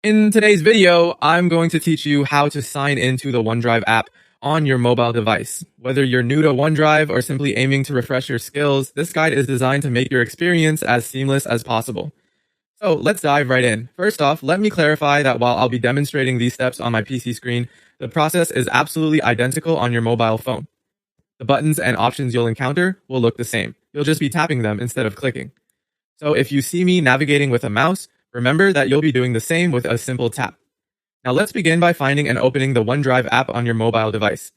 In today's video, I'm going to teach you how to sign into the OneDrive app on your mobile device. Whether you're new to OneDrive or simply aiming to refresh your skills, this guide is designed to make your experience as seamless as possible. So let's dive right in. First off, let me clarify that while I'll be demonstrating these steps on my PC screen, the process is absolutely identical on your mobile phone. The buttons and options you'll encounter will look the same. You'll just be tapping them instead of clicking. So if you see me navigating with a mouse, remember that you'll be doing the same with a simple tap. Now let's begin by finding and opening the OneDrive app on your mobile device.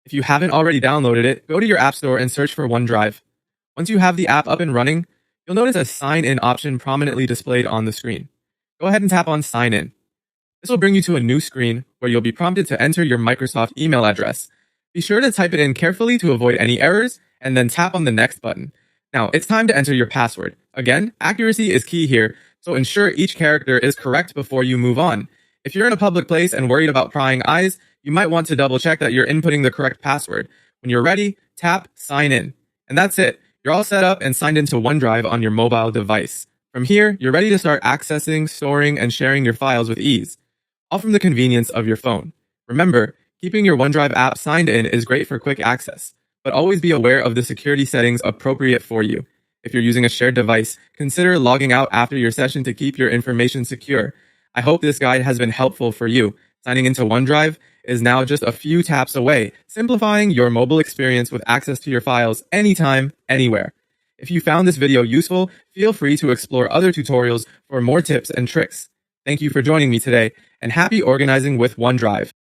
If you haven't already downloaded it, go to your app store and search for OneDrive. Once you have the app up and running, you'll notice a sign in option prominently displayed on the screen. Go ahead and tap on sign in. This will bring you to a new screen where you'll be prompted to enter your Microsoft email address. Be sure to type it in carefully to avoid any errors and then tap on the next button. Now it's time to enter your password. Again, accuracy is key here, so ensure each character is correct before you move on. If you're in a public place and worried about prying eyes, you might want to double check that you're inputting the correct password. When you're ready, tap sign in. And that's it. You're all set up and signed into OneDrive on your mobile device. From here, you're ready to start accessing, storing, and sharing your files with ease, all from the convenience of your phone. Remember, keeping your OneDrive app signed in is great for quick access, but always be aware of the security settings appropriate for you. If you're using a shared device, consider logging out after your session to keep your information secure. I hope this guide has been helpful for you. Signing into OneDrive is now just a few taps away, simplifying your mobile experience with access to your files anytime, anywhere. If you found this video useful, feel free to explore other tutorials for more tips and tricks. Thank you for joining me today, and happy organizing with OneDrive.